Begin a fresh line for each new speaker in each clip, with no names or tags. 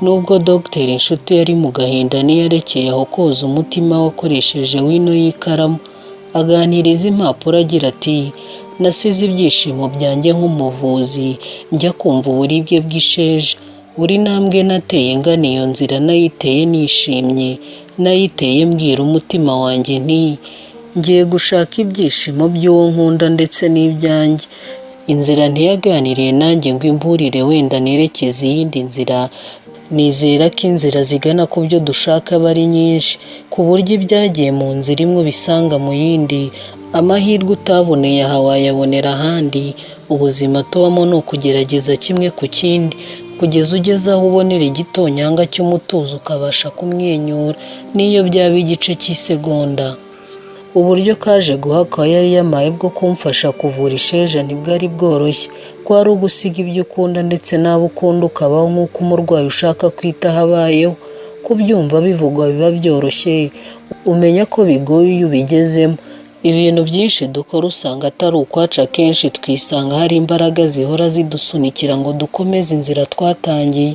Nubwo Dr Inshuti yari mu gahinda ntiyarekeye aho koza umutima wakoresheje wino y'ikaramu, aganiriza impapuro agira ati nasize ibyishimo byanjye nk'umuvuzi njya kumva uburibwe bw'isheja. Buri ntambwe nateye ngana iyo nzira nayiteye nishimye, nayiteye mbwira umutima wanjye nti ngiye gushaka ibyishimo by'uwo nkunda ndetse n'ibyanjye. Inzira ntiyaganiriye nanjye ngo imburire wenda nerekeze iyindi nzira. Nizera ko inzira zigana ku byo dushaka aba ari nyinshi, ku buryo ibyagiye mu nzira imwe ubisanga mu yindi. Amahirwe utaboneye aha wayabonera ahandi. Ubuzima tubamo ni ukugerageza kimwe ku kindi, kugeza ugeze aho ubonera igitonyanga cy'umutuzo ukabasha kumwenyura, n'iyo byaba igice cy'isegonda. Uburyo kaje guhaka yari yamaye bwo kumfasha kuvura isheja ntibwari bworoshye. Kwari ugusiga ibyo ukunda ndetse n'abo ukunda ukabaho nk'uko umurwayi ushaka kwitaho abayeho. Kubyumva bivugwa biba byoroshye, umenya ko bigoye iyo ubigezemo. Ibintu byinshi dukora usanga atari ukwaca, akenshi twisanga hari imbaraga zihora zidusunikira ngo dukomeze inzira twatangiye.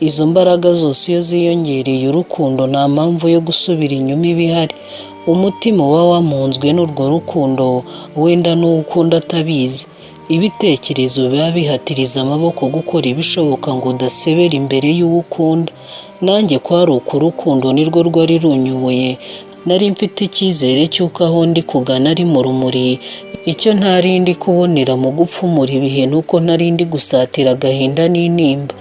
Izo mbaraga zose iyo ziyongereye urukundo nta mpamvu yo gusubira inyuma iba ihari. Umutima uba wamunzwe n'urwo rukundo, wenda n'uwo ukunda atabizi. Ibitekerezo biba bihatiriza amaboko gukora ibishoboka ngo udasebera imbere y'uwo ukunda. Nanjye kwari uko urukundo nirwo rwari runyoboye. Nari mfite icyizere cy'uko aho ndi kugana ari mu rumuri. Icyo ntari ndi kubonera mu gupfumura ibihe nuko ntari ndi gusatira agahinda n'intimba.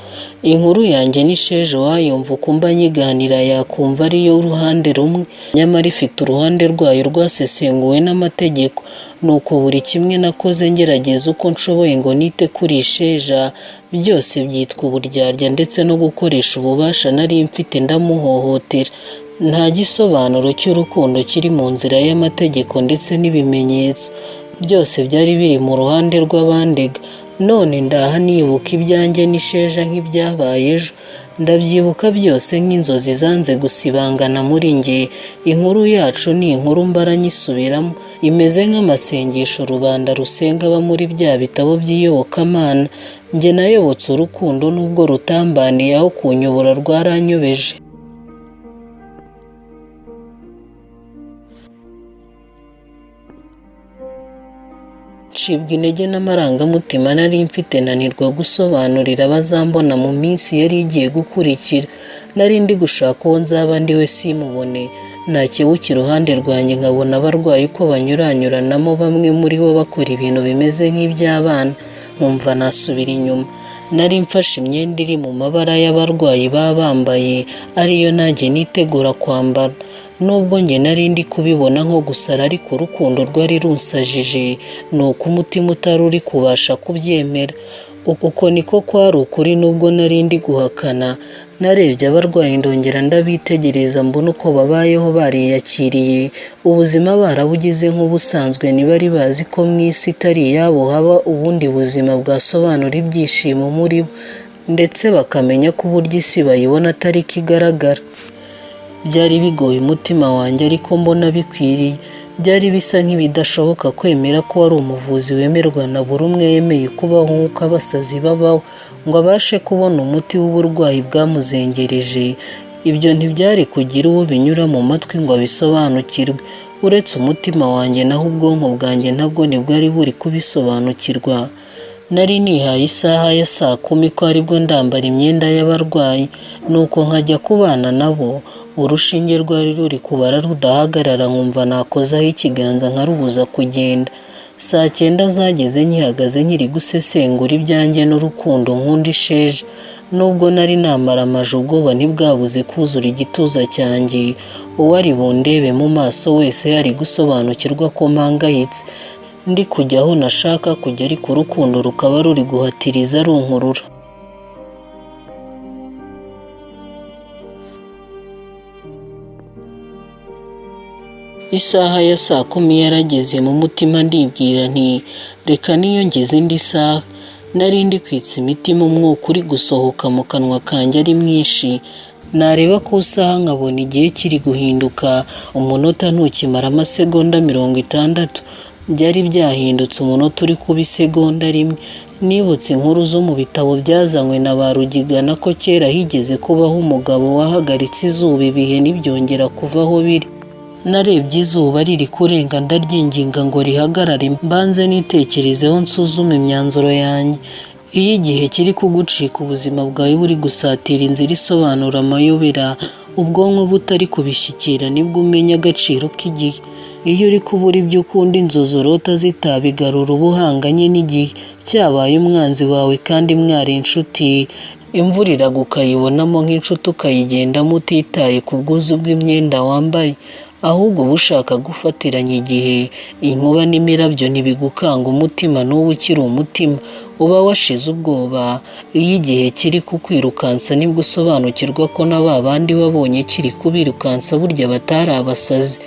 Inkuru yanjye n'isheja wayumva ukumva nyiganira yakumva ariyo uruhande rumwe, nyamara ifite uruhande rwayo rwasesenguwe n'amategeko. Nuko buri kimwe nakoze ngerageza uko nshoboye ngo nite kuri isheja, byose byitwa uburyarya ndetse no gukoresha ububasha nari mfite ndamuhohotera. Nta gisobanuro cy'urukundo kiri mu nzira y'amategeko ndetse n'ibimenyetso. Byose byari biri mu ruhande rw'abandega. None ndaha nibuka ibyanjye n'isheja nk'ibyabaye ejo. Ndabyibuka byose nk'inzozi zanze gusibangana muri njye. Inkuru yacu ni inkuru mbara nyisubiramo, imeze nk'amasengesho rubanda rusenga aba muri bya bitabo by'iyobokamana. Njye nayobotse urukundo nubwo rutambaniye, aho kunyobora rwaranyobeje. Ncibwa intege n'amarangamutima nari mfite, nanirwa gusobanurira abazambona mu minsi yari igiye gukurikira. Nari ndi gushaka uwo nzaba ndiwe simubone. Nakebuka iruhande rwanjye nkabona abarwayi uko banyuranyuranamo, bamwe muri bo bakora ibintu bimeze nk'iby'abana, nkumva nasubira inyuma. Nari mfashe imyenda iri mu mabara y'abarwayi baba bambaye, ariyo nanjye nitegura kwambara. Nubwo njye nari ndi kubibona nko gusara, ariko urukundo rwari runsajije, nuko umutima utari uri kubasha kubyemera. Uko niko kwari ukuri nubwo nari ndi guhakana. Narebye abarwayi ndongera ndabitegereza, mbona uko babayeho bariyakiriye. Ubuzima barabugize nk'ubusanzwe, ntibari bazi ko mu isi itari iyabo haba ubundi buzima bwasobanura ibyishimo muri bo, ndetse bakamenya ko uburyo isi bayibona atari ko igaragara. Byari bigoye umutima wanjye, ariko mbona bikwiriye. Byari bisa nk'ibidashoboka kwemera ko wari umuvuzi wemerwa na buri umwe yemeye kubaho nk'uko abasazi babaho, ngo abashe kubona umuti w'uburwayi bwamuzengereje. Ibyo ntibyari kugira uwo binyura mu matwi ngo abisobanukirwe. Uretse umutima wanjye, naho ubwonko bwanjye ntabwo ntibwari buri kubisobanukirwa. Nari nihaye isaha ya 10:00 ko aribwo ndambara imyenda y'abarwayi, nuko nkajya kubana nabo. Urushinge rwari ruri kubara rudahagarara, nkumva nakozaho ikiganza nkarubuza kugenda. 9:00 zageze nkihagaze nkiri gusesengura ibyanjye n'urukundo nkunda isheja. Nubwo nari namara amaje, ubwoba ntibwabuze kuzura igituza cyanjye. Uwari bundebe mu maso wese yari gusobanukirwa ko mpangayitse. Ndi kujya aho nashaka kujya, ariko urukundo rukaba ruri guhatiriza runkurura. Isaha ya 10:00 yarageze, mu mutima ndibwira nti reka niyongeze indi saha. Nari ndi kwitsa imitima, umwuka uri gusohoka mu kanwa kanjye ari mwinshi. Nareba ku isaha nkabona igihe kiri guhinduka, umunota ntukimara amasegonda 60. byari byahindutse umunota uri kuba isegonda rimwe. Nibutse inkuru zo mu bitabo byazanywe na ba Rugigana ko kera higeze kubaho umugabo wahagaritse izuba ibihe ntibyongera kuva aho biri. Narebye izuba riri kurenga ndaryinginga ngo rihagarare mbanze nitekerezeho nsuzume imyanzuro yanjye. Iyo igihe kiri kugucika ubuzima bwawe buri gusatira inzira isobanura amayobera, ubwonko butari kubishyikira nibwo umenya agaciro k'igihe. Iyo uri kubura ibyo ukunda inzozi urota zitabigarura uba uhanganye n'igihe, cyabaye umwanzi wawe kandi mwari inshuti. Imvura iragwa ukayibonamo nk'inshuti ukayigendamo utitaye ku bwuzu bw'imyenda wambaye, ahubwo uba ushaka gufatiranya igihe. Inkuba n'imirabyo ntibigukanga umutima n'ubu ukiri umutima, uba washize ubwoba. Iyo igihe kiri kukwirukansa nibwo usobanukirwa ko na ba bandi wabonye kiri kubirukansa burya batari abasazi,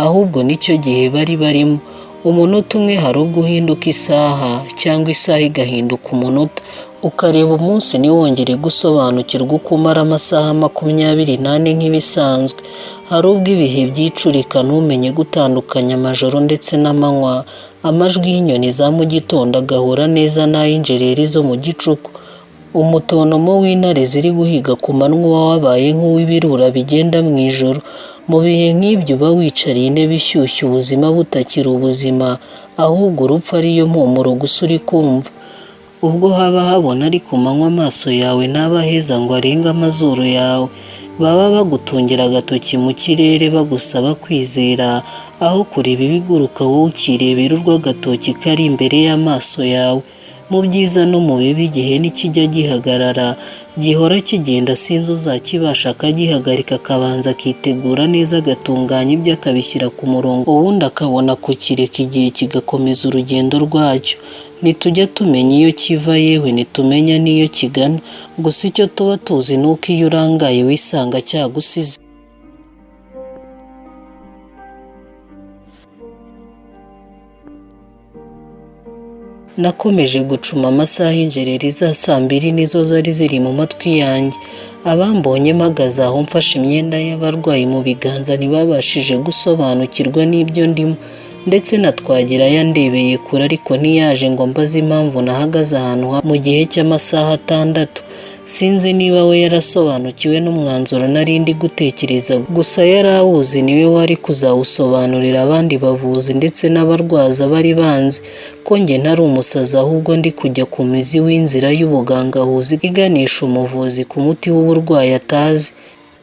ahubwo nicyo gihe bari barimo. Umunota umwe hari ubwo uhinduka isaha cyangwa isaha igahinduka umunota, ukareba umunsi ntiwongere gusobanukirwa uko umara amasaha 24 nk'ibisanzwe. Hari ubwo ibihe byicurika ntumenye gutandukanya amajoro ndetse n'amanywa, amajwi y'inyoni za mu gitondo agahura neza n'ay'injereri zo mu gicuku. Umutonomo w'intare ziri guhiga ku manywa uba wabaye nk'uw'ibirura bigenda mu ijoro. Mu bihe nk'ibyo uba wicariye intebe ishyushye, ubuzima butakiri ubuzima, ahubwo urupfu ariyo mpumuro gusa uri kumva. Ubwo haba habona ari ku manywa amaso yawe ntaba aheza ngo arenge amazuru yawe, baba bagutungira agatoki mu kirere bagusaba kwizera, aho kureba ibiguruka wowe ukirebera urw'agatoki kari imbere y'amaso yawe. Mu byiza no mu bibi igihe ntikijya gihagarara, gihora kigenda. Sinzi uzakibasha akagihagarika akabanza akitegura neza agatunganya ibyo akabishyira ku murongo, ubundi akabona kukireka igihe kigakomeza urugendo rwacyo. Ntitujya tumenya iyo kiva, yewe ntitumenya n'iyo kigana, gusa icyo tuba tuzi ni uko iyo urangaye wisanga cyagusize. Nakomeje gucuma amasaha y'injereri za saa 2 nizo zari ziri mu matwi yanjye. Abambonye mpagaze aho mfashe imyenda y'abarwayi mu biganza ntibabashije gusobanukirwa n'ibyo ndimo, ndetse na Twagira yandebeye kure ariko ntiyaje ngo mbaze impamvu nahagaze ahantu mu gihe cy'amasaha 6. Sinzi niba we yarasobanukiwe n'umwanzuro nari ndi gutekereza, gusa yari awuzi niwe wari kuzawusobanurira abandi bavuzi ndetse n'abarwaza bari banzi ko njye ntari umusazi, ahubwo ndi kujya ku mizi w'inzira y'ubugangahuzi iganisha umuvuzi ku muti w'uburwayi atazi.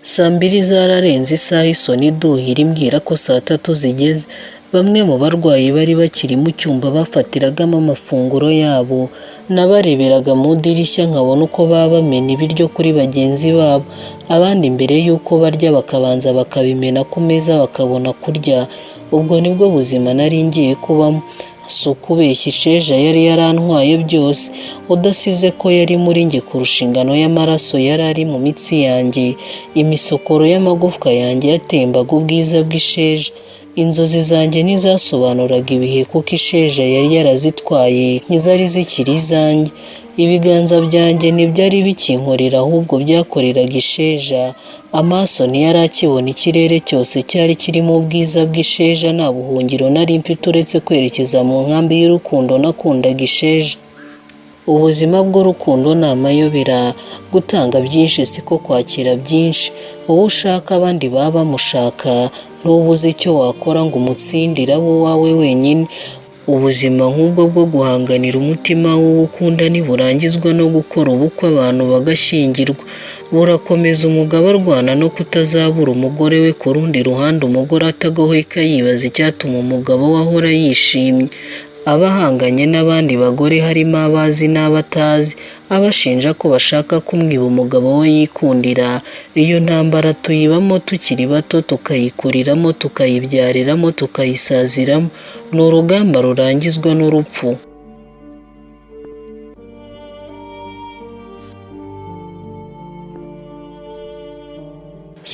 Saa 2 zararenze, isaha isoni iduhira imbwira ko saa 3 zigeze. Bamwe mu barwayi bari bakiri mu cyumba bafatiragamo amafunguro yabo, nabareberaga mu idirishya nkabona uko baba bamena ibiryo kuri bagenzi babo, abandi mbere y'uko barya bakabanza bakabimena ku meza bakabona kurya. Ubwo nibwo buzima nari ngiye kubamo. Si ukubeshya, Isheja yari yarantwaye byose, udasize ko yari muri njye kurusha ingano y'amaraso yari ari mu mitsi yanjye. Imisokoro y'amagufwa yanjye yatembaga ubwiza bw'Isheja. Inzozi zanjye ntizasobanuraga ibihe kuko Isheja yari yarazitwaye nk'izari zikiri izanjye. Ibiganza byanjye ntibyari bikinkorera ahubwo byakoreraga Isheja. Amaso ntiyari akibona ikirere cyose cyari kirimo ubwiza bw'Isheja. Nta buhungiro nari mfite uretse kwerekeza mu nkambi y'urukundo nakundaga Isheja. Ubuzima bw'urukundo ni amayobera, gutanga byinshi siko kwakira byinshi. Wowe ushaka abandi baba bamushaka, ntubuze icyo wakora ngo umutsindire abo wawe wenyine. Ubuzima nk'ubwo bwo guhanganira umutima w'uwo ukunda ntiburangizwa no gukora ubukwe abantu bagashyingirwa. Burakomeza umugabo arwana no kutazabura umugore we. Ku rundi ruhande umugore atagoheka yibaza icyatuma umugabo we ahora yishimye. Abahanganye n'abandi bagore harimo abazi n'abatazi, abashinja ko bashaka kumwiba umugabo we yikundira. Iyo ntambara tuyibamo tukiri bato, tukayikuriramo, tukayibyariramo, tukayisaziramo. Ni urugamba rurangizwa n'urupfu.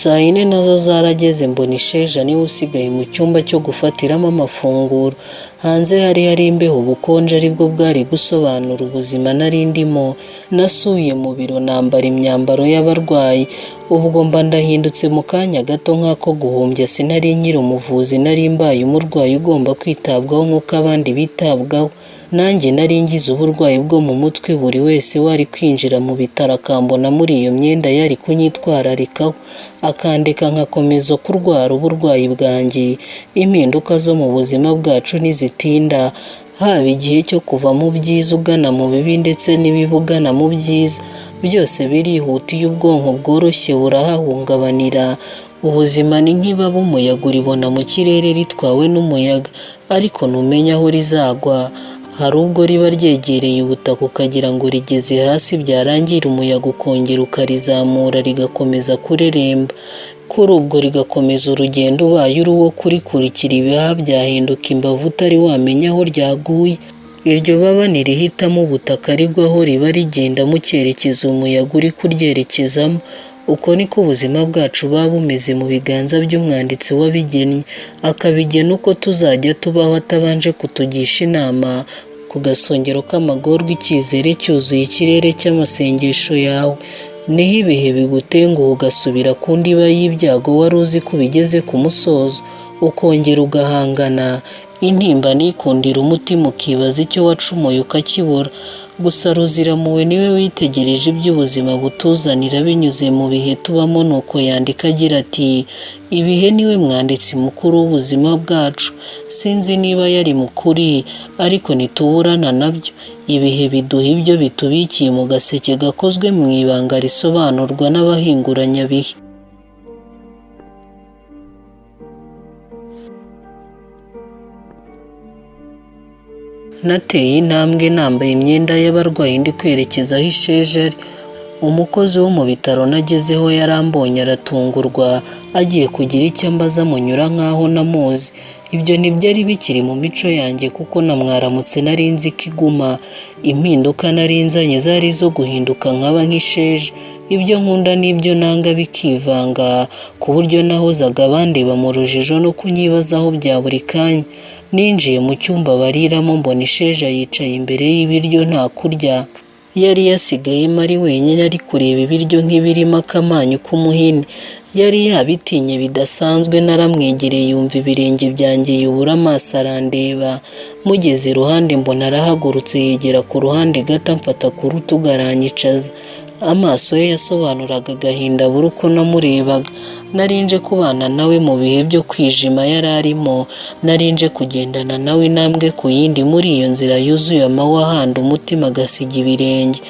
Saa yine nazo zarageze mbona Isheja niwe usigaye mu cyumba cyo gufatiramo amafunguro. Hanze hari imbeho, ubukonje aribwo bwari gusobanura ubuzima nari ndimo. Nasuye mu biro nambara imyambaro y'abarwayi. Ubwo mba ndahindutse mu kanya gato nk'ako guhumbya. Sinari nkiri umuvuzi, nari mbaye umurwayi ugomba kwitabwaho nk'uko abandi bitabwaho. Nanjye nari ngize uburwayi bwo mu mutwe. Buri wese wari kwinjira mu bitaro akambona muri iyo myenda yari kunyitwararikaho, akandeka nkakomeza kurwara uburwayi bwanjye. Impinduka zo mu buzima bwacu ntizitinda, haba igihe cyo kuva mu byiza ugana mu bibi ndetse n'ibibi ugana mu byiza. Byose birihuta, iyo ubwonko bworoshye burahahungabanira. Ubuzima ni nk'ibaba umuyaga uribona mu kirere ritwawe n'umuyaga, ariko ntumenya aho rizagwa. Hari ubwo riba ryegereye ubutaka ukagira ngo rigeze hasi, byarangira umuyaga ukongera ukarizamura rigakomeza kureremba. Kuri ubwo rigakomeza urugendo, ubaye uri uwo kurikurikira ibihaha byahinduka imbavu utari wamenya aho ryaguye. Iryo baba ntirihitamo ubutaka rigwaho, riba rigenda mu cyerekezo umuyaga uri kuryerekezamo. Uko niko ubuzima bwacu buba bumeze mu biganza by'umwanditsi wabigennye, akabigena uko tuzajya tubaho atabanje kutugisha inama. Ku gasongero k'amagorwa icyizere cyuzuye ikirere cy'amasengesho yawe, niho ibihe bigutenguha ugasubira ku ndiba y'ibyago wari uzi ko bigeze ku musozo, ukongera ugahangana. Intimba nikundira umutima, ukibaza icyo wacumuye ukakibura. Gusa Ruziramuwe niwe witegereje iby'ubuzima butuzanira binyuze mu bihe tubamo, nuko yandika agira ati, ibihe niwe mwanditsi mukuru w'ubuzima bwacu. Sinzi niba yari mukuri, ariko ntituburana nabyo. Ibihe biduha ibyo bitubikiye mu gaseke gakozwe mu ibanga risobanurwa n'abahinguranyabihe. Nateye intambwe nambaye imyenda y'abarwayi ndi kwerekeza aho Isheja ari. Umukozi wo mu bitaro nagezeho yarambonye aratungurwa, agiye kugira icyo ambaza munyura nk'aho namuzi. Ibyo ntibyari bikiri mu mico yanjye kuko na mwaramutse nari nzi ko iguma. Impinduka nari nzanye zari izo guhinduka nkaba nk'Isheja. Ibyo nkunda n'ibyo nanga bikivanga, ku buryo nahozaga bandeba mu rujijo no kunyibazaho bya buri kanya. Ninjiye mu cyumba bariramo mbona Isheja yicaye imbere y'ibiryo nta kurya. Yari yasigayemo ari wenyine, ari kureba ibiryo nk'ibirimo akamanyu k'umuhini. Yari yabitinye bidasanzwe. Naramwegereye yumva ibirenge byanjye, yubura amaso arandeba. Mugeze iruhande mbona arahagurutse yegera ku ruhande gato, amfata ku rutugu aranyicaza. Amaso ye yasobanuraga agahinda buri uko namurebaga. Narinje kubana nawe mu bihe byo kwijima yari arimo. Narinje kugendana nawe intambwe ku yindi muri iyo nzira yuzuye amahwa ahanda umutima agasiga ibirenge.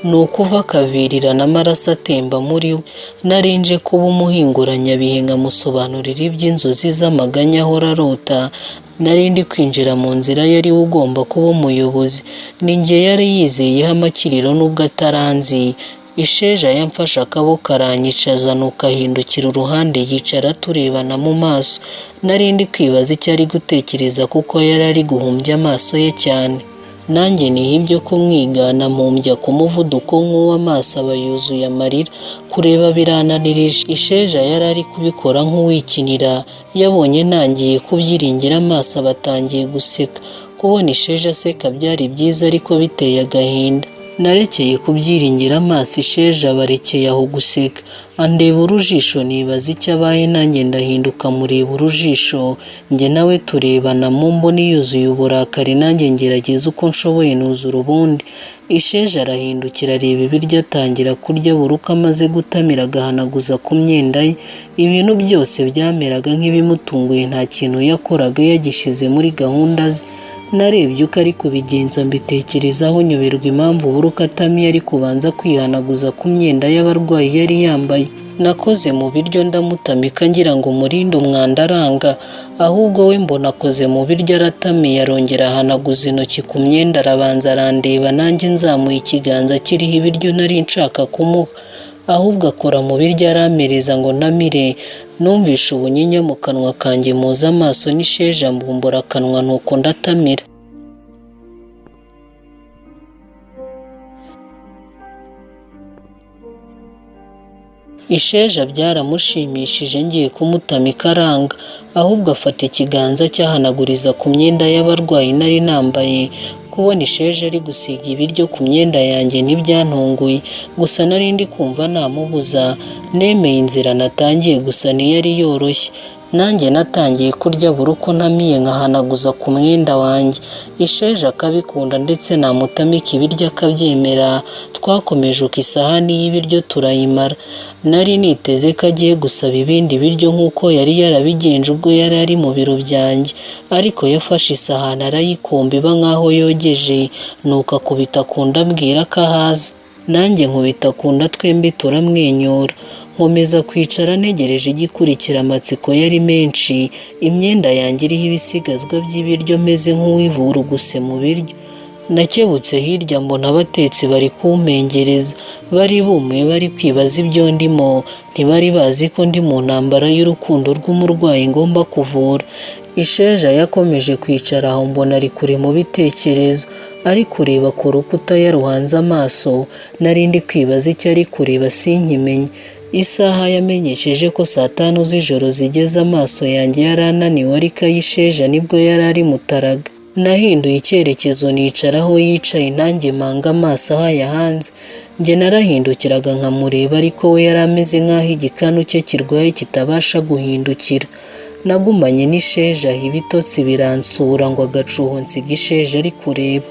Ni ukuva akavirirana amaraso atemba muri we. Narinje kuba umuhinguranyabihe nkamusobanurira iby'inzozi z'amaganya ahora arota. Narindi kwinjira mu nzira yari we ugomba kuba umuyobozi. Ni njye yari yizeyeho amakiriro nubwo ataranzi. Isheja yamfashe akaboko aranyicaza, nuko ahindukira uruhande yicara turebana mu maso. Narindi kwibaza icyo ari gutekereza kuko yari ari guhumbya amaso ye cyane. Nanjye niha ibyo kumwigana, mumbya ku muvuduko nk'uw'amaso aba yuzuye amarira. Kureba birananirije. Isheja yari ari kubikora nk'uwikinira. Yabonye ntangiye kubyiringira amaso aba atangiye guseka. Kubona Isheja aseka byari byiza ariko biteye agahinda. Narekeye kubyiringira amaso, Isheja barekeye aho guseka. Andeba urujisho nibaza icyo abaye, nanjye ndahinduka mureba urujisho. Njye nawe turebana mu mboni yuzuye uburakari, nanjye ngerageza uko nshoboye nuzura ubundi. Isheja arahindukira areba ibiryo atangira kurya, buri uko amaze gutamira agahanaguza ku myenda ye. Ibintu byose byameraga nk'ibimutunguye, nta kintu yakoraga yagishize muri gahunda ze. Narebye uko ari kubigenza mbitekerezaho, nyoberwa impamvu buri uko atamiye ari kubanza kwihanaguza ku myenda y'abarwayi yari yambaye. Nakoze mu biryo ndamutamika ngira ngo murinde umwanda aranga, ahubwo we mbona akoze mu biryo aratamiye, arongera ahanaguza intoki ku myenda arabanza arandeba. Nanjye nzamuye ikiganza kiriho ibiryo nari nshaka kumuha, ahubwo akora mu biryo aramereza ngo ntamire. Numvishe ubunyinya mu kanwa kanjye, muza amaso n'Isheja mbumbura akanwa nuko ndatamira. Isheja byaramushimishije ngiye kumutamika aranga, ahubwo afata ikiganza cyahanaguriza ku myenda y'abarwayi nari nambaye. Kubona Isheja ari gusiga ibiryo ku myenda yanjye ntibyantunguye, gusa nari ndi kumva namubuza. Nemeye inzira natangiye gusa ntiyari yoroshye. Nanjye natangiye kurya buri uko ntamiye nkahanaguza ku mwenda wanjye. Isheja akabikunda ndetse namutamika ibiryo akabyemera. Twakomeje uko isahani y'ibiryo turayimara. Nari niteze ko agiye gusaba ibindi biryo nk'uko yari yarabigenje ubwo yari ari mu biro byanjye, ariko yafashe isahani arayikomba iba nk'aho yogeje, nuko akubita ku nda ambwira ko ahaza. Nanjye nkubita ku nda, twembi turamwenyura. Nkomeza kwicara ntegereje igikurikira. Amatsiko yari menshi. Imyenda yanjye iriho ibisigazwa by'ibiryo meze nk'uwivuruguse mu biryo. Nakebutse hirya mbona abatetsi bari kumpengereza, bari bumiwe bari kwibaza ibyo ndimo. Ntibari bazi ko ndi mu ntambara y'urukundo rw'umurwayi ngomba kuvura. Isheja yakomeje kwicara aho mbona ari kure mu bitekerezo, ari kureba ku rukuta yaruhanze amaso. Nari ndi kwibaza icyo ari kureba sinkimenye. Isaha yamenyesheje ko saa 5 z'ijoro zigeze. Amaso yanjye yari ananiwe ariko ay'Isheja nibwo yari ari mutaraga. Nahinduye icyerekezo nicara aho yicaye, nanjye mpanga amaso aho ayahanze. Njye narahindukiraga nkamureba, ariko we yari ameze nk'aho igikanu cye kirwaye kitabasha guhindukira. Nagumanye n'Isheja aho ibitotsi biransura ngo agacuho nsiga Isheja ari kureba.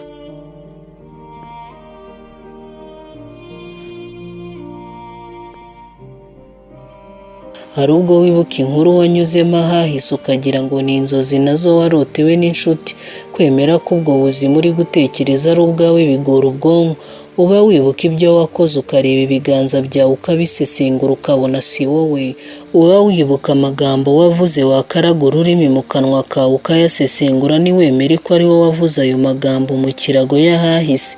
Hari ubwo wibuka inkuru wanyuzemo ahahise ukagira ngo ni inzozi nazo warotewe n'inshuti. Kwemera ko ubwo buzima uri gutekereza ari ubwawe bigora ubwonko. Uba wibuka ibyo wakoze ukareba ibiganza byawe ukabisesengura ukabona si wowe. Uba wibuka amagambo wavuze wakaraga ururimi mu kanwa kawe ukayasesengura ntiwemere ko ari wowe wavuze ayo magambo mu kirago y'ahahise.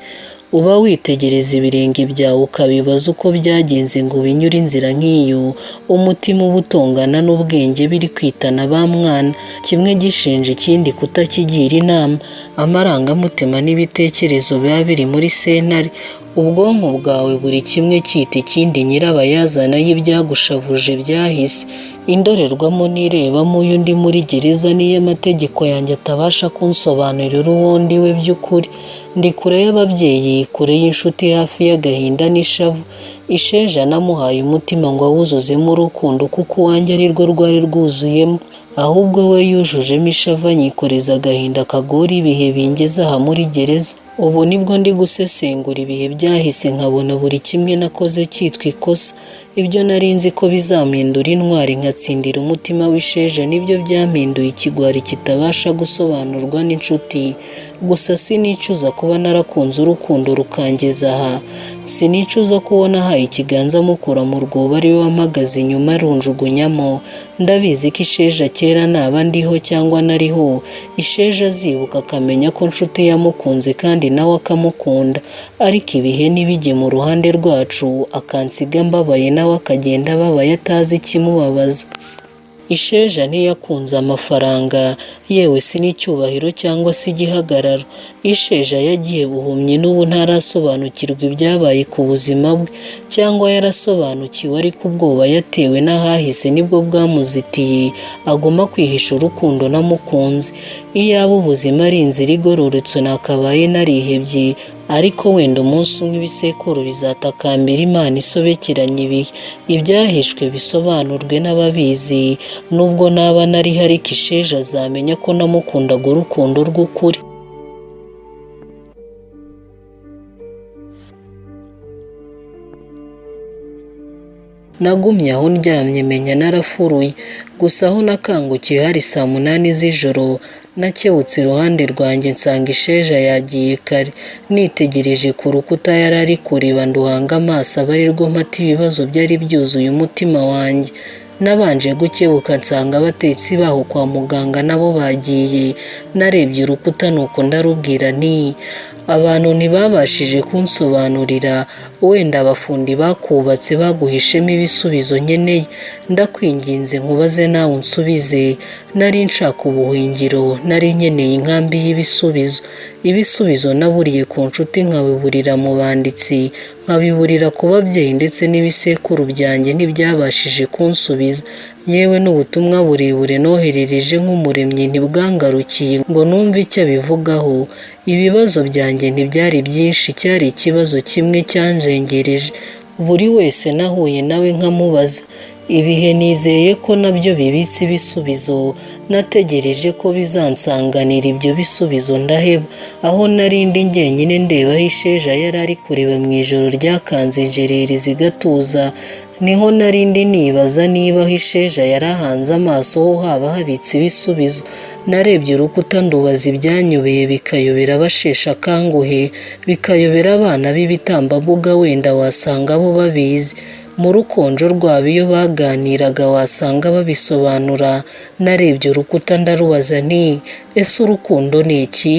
Uba witegereza ibirenge byawe ukabibaza uko byagenze ngo binyure inzira nk'iyo. Umutima uba utongana n'ubwenge biri kwitana ba mwana, kimwe gishinja ikindi kutakigira inama. Amarangamutima n'ibitekerezo biba biri muri sentare. Ubwonko bwawe buri kimwe cyita ikindi nyirabayazana y'ibyagushavuje byahise. Indorerwamo nirebamo y'undi muri gereza niyo amategeko yanjye atabasha kunsobanurira uwo ndiwe by'ukuri. Ndi kure y'ababyeyi, kure y'inshuti, hafi y'agahinda n'ishavu. Isheja namuhaye umutima ngo awuzuzemo urukundo kuko uwanjye ari rwo rwari rwuzuyemo, ahubwo we yujujemo ishavu anyikoreza agahinda kagora ibihe bingeze aha muri gereza. Ubu nibwo ndi gusesengura ibihe byahise nkabona buri kimwe nakoze cyitwa ikosa. Ibyo nari nzi ko bizampindura intwari nkatsindira umutima w'Isheja nibyo byampinduye ikigwari kitabasha gusobanurwa n'inshuti. Gusa sinicuza kuba narakunze urukundo rukangeza aha. Sinicuza kubona ahaye ikiganza mukura mu rwobo ari we wampagaze inyuma runjugunyamo. Ndabizi ko Isheja kera naba ndiho cyangwa nariho, Isheja azibuka akamenya ko nshuti yamukunze kandi nawe akamukunda. Ariko ibihe ntibijye mu ruhande rwacu, akansiga mbabaye nawe akagenda ababaye atazi ikimubabaza. Isheja ntiyakunze amafaranga, yewe si n'icyubahiro cyangwa se igihagararo. Isheja yagiye buhumyi n'ubu ntarasobanukirwa ibyabaye ku buzima bwe, cyangwa yarasobanukiwe ariko ubwoba yatewe n'ahahise nibwo bwamuzitiye. Agomba kwihisha urukundo namukunze. Iyaba ubuzima ari inzira igororotse nakabaye narihebye, ariko wenda umunsi umwe ibisekuru bizatakambira Imana isobekeranye ibihe, ibyahishwe bisobanurwe n'ababizi. Nubwo naba nariho ariko Isheja azamenya ko namukundaga urukundo rw'ukuri. Nagumye aho ndyamye menya narafuruye, gusa aho nakangukiye hari saa 8 z'ijoro. Nakebutse iruhande rwanjye nsanga Isheja yagiye kare. Nitegereje ku rukuta yari ari kureba nduhanga amaso aba ari rwo mpata ibibazo byari byuzuye umutima wanjye. Nabanje gukebuka nsanga abatetsi baho kwa muganga nabo bagiye. Narebye urukuta nuko ndarubwira nti abantu ntibabashije kunsobanurira, wenda abafundi bakubatse baguhishemo ibisubizo nkeneye. Ndakwinginze nkubaze nawe unsubize. Nari nshaka ubuhungiro, nari nkeneye inkambi y'ibisubizo. Ibisubizo naburiye ku nshuti, nkabiburira mu banditsi, nkabiburira ku babyeyi, ndetse n'ibisekuru byanjye ntibyabashije kunsubiza. Yewe n'ubutumwa burebure noherereje nk'umuremyi ntibwangarukiye ngo numve icyo abivugaho. Ibibazo byanjye ntibyari byinshi, cyari ikibazo kimwe cyanjengereje. Buri wese nahuye nawe nkamubaza. Ibihe nizeye ko nabyo bibitse ibisubizo. Nategereje ko bizansanganira ibyo bisubizo ndaheba. Aho nari ndi njyenyine ndeba aho isheja yari ari kureba mu ijoro ryakanze injereri zigatuza, niho nari ndi nibaza niba aho isheja yari ahanze amaso ho haba habitse ibisubizo. Narebye urukuta ndubaza ibyanyobeye, bikayobera abasheshe akanguhe, bikayobera abana b'ibitambambuga, wenda wasanga bo babizi. Mu rukonjo rwabo iyo baganiraga wasanga babisobanura. Narebye urukuta ndarubaza nti ese urukundo ni iki?